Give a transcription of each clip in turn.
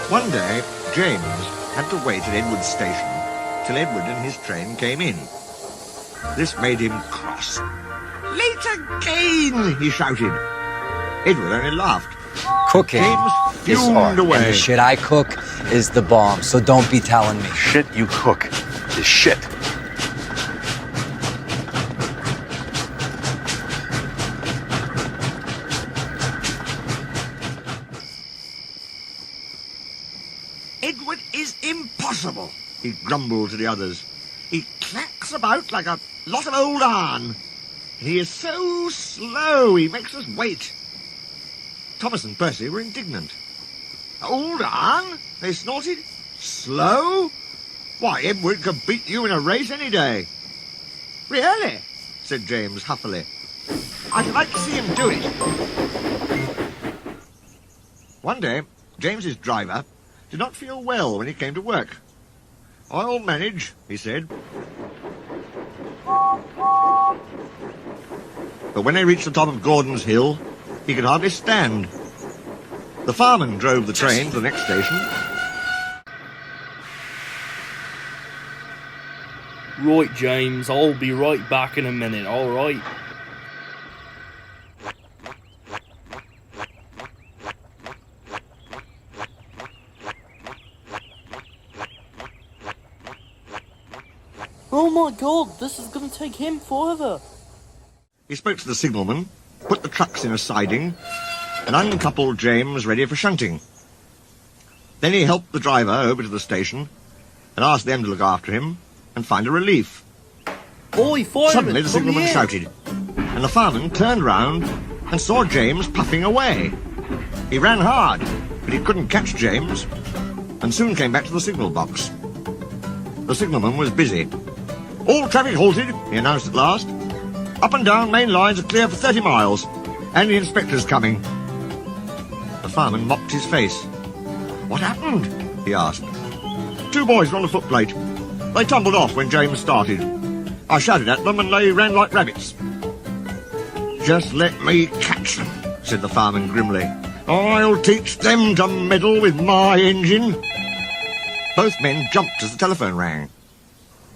One day, James had to wait at Edward's station till Edward and his train came in. This made him cross. "Late again!" he shouted. Edward only laughed. Cooking James is fumed art, and away. the shit I cook is the bomb, so don't be telling me. Shit you cook is shit. "Edward is impossible," he grumbled to the others. "He clacks about like a lot of old iron. He is so slow, he makes us wait." Thomas and Percy were indignant. "Old iron?" they snorted. "Slow? Why, Edward could beat you in a race any day." "Really?" said James huffily. "I'd like to see him do it." One day, James's driver did not feel well when he came to work. "I'll manage," he said. But when they reached the top of Gordon's Hill, he could hardly stand. The fireman drove the train to the next station. Right, James, I'll be right back in a minute, alright? Oh my god, this is gonna take him forever. He spoke to the signalman, put the trucks in a siding, and uncoupled James ready for shunting. Then he helped the driver over to the station and asked them to look after him and find a relief. Oi, fireman! Suddenly the signalman shouted, and the fireman turned round and saw James puffing away. He ran hard, but he couldn't catch James, and soon came back to the signal box. The signalman was busy. "All traffic halted," he announced at last. "Up and down main lines are clear for 30 miles, and the inspector's coming." The fireman mopped his face. "What happened?" he asked. "Two boys were on the footplate. They tumbled off when James started. I shouted at them and they ran like rabbits." "Just let me catch them," said the fireman grimly. "I'll teach them to meddle with my engine." Both men jumped as the telephone rang.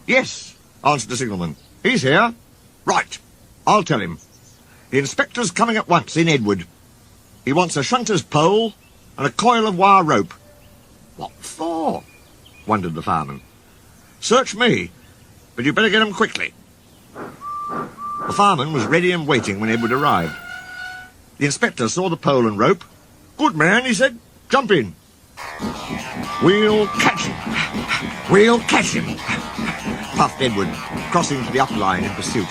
"Yes," answered the signalman. "He's here." "Right, I'll tell him. The inspector's coming at once in Edward. He wants a shunter's pole and a coil of wire rope." "What for?" wondered the fireman. "Search me, but you'd better get 'em quickly." The fireman was ready and waiting when Edward arrived. The inspector saw the pole and rope. "Good man," he said. "Jump in." "We'll catch him. We'll catch him," puffed Edward, crossing to the up line in pursuit.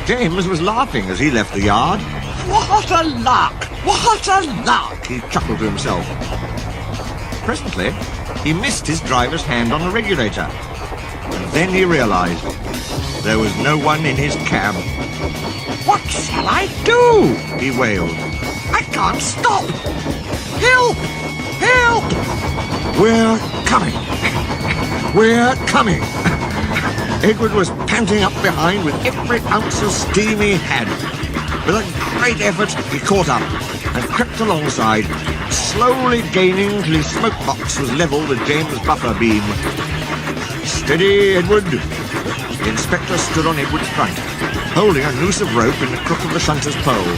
James was laughing as he left the yard. "What a lark! What a lark!" he chuckled to himself. Presently, he missed his driver's hand on the regulator. And then he realized there was no one in his cab. "What shall I do?" he wailed. "I can't stop! Help! Help! We're coming! We're coming!" Edward was panting up behind with every ounce of steam he had. With a great effort, he caught up and crept alongside, slowly gaining till his smoke box was level with James' buffer beam. "Steady, Edward!" The inspector stood on Edward's front, holding a noose of rope in the crook of the shunter's pole.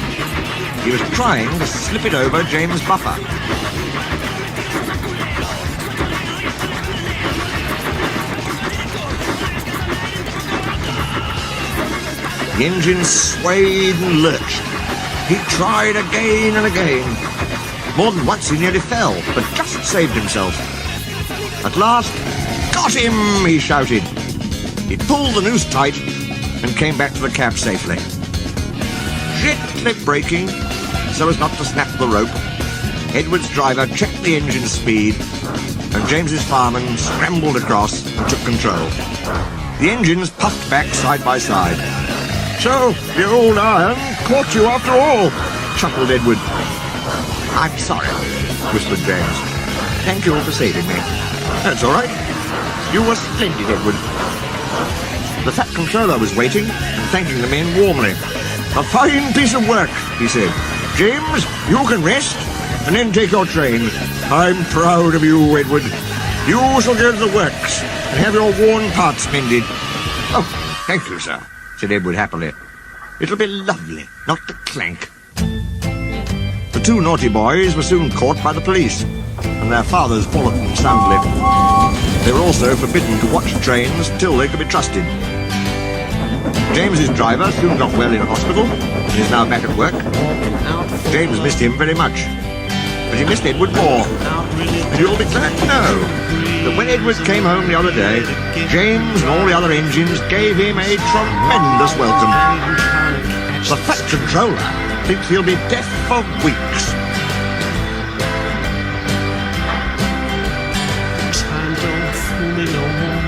He was trying to slip it over James' buffer. The engine swayed and lurched. He tried again and again. More than once he nearly fell, but just saved himself. At last, "Got him!" he shouted. He pulled the noose tight and came back to the cab safely. Gently braking, so as not to snap the rope, Edward's driver checked the engine speed, and James's fireman scrambled across and took control. The engines puffed back side by side. "So, the old iron caught you after all," chuckled Edward. "I'm sorry," whispered James. "Thank you for saving me." "That's all right. You were splendid, Edward." The Fat Controller was waiting and thanking the men warmly. "A fine piece of work," he said. "James, you can rest. and then take your train. I'm proud of you, Edward. You shall go to the works and have your worn parts mended. Oh, thank you, sir, said Edward happily. It'll be lovely, not to clank. The two naughty boys were soon caught by the police, and their fathers followed them soundly. They were also forbidden to watch trains till they could be trusted. James's driver soon got well in hospital and is now back at work. James missed him very much, but he missed Edward more. And you'll be glad to know that when Edward came home the other day, James and all the other engines gave him a tremendous welcome. The Fat Controller thinks he'll be deaf for weeks. Time don't fool me no more.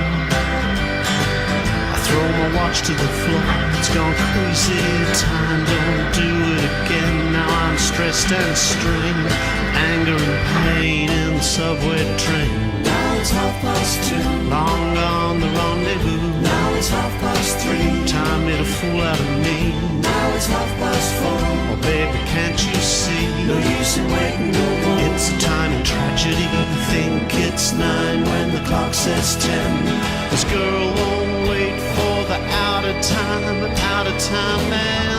I throw my watch to the floor. It's gone crazy. Time don't do it again. Now I'm stressed and strained. Anger and pain in the subway train. Now it's 2:30. Long gone the rendezvous. Now it's 3:30. Time made a fool out of me. Now it's 4:30. Oh baby, can't you see? No use in waiting no more. It's a time in tragedy. Think it's 9 when the clock says 10. This girl won't wait for the out of time man.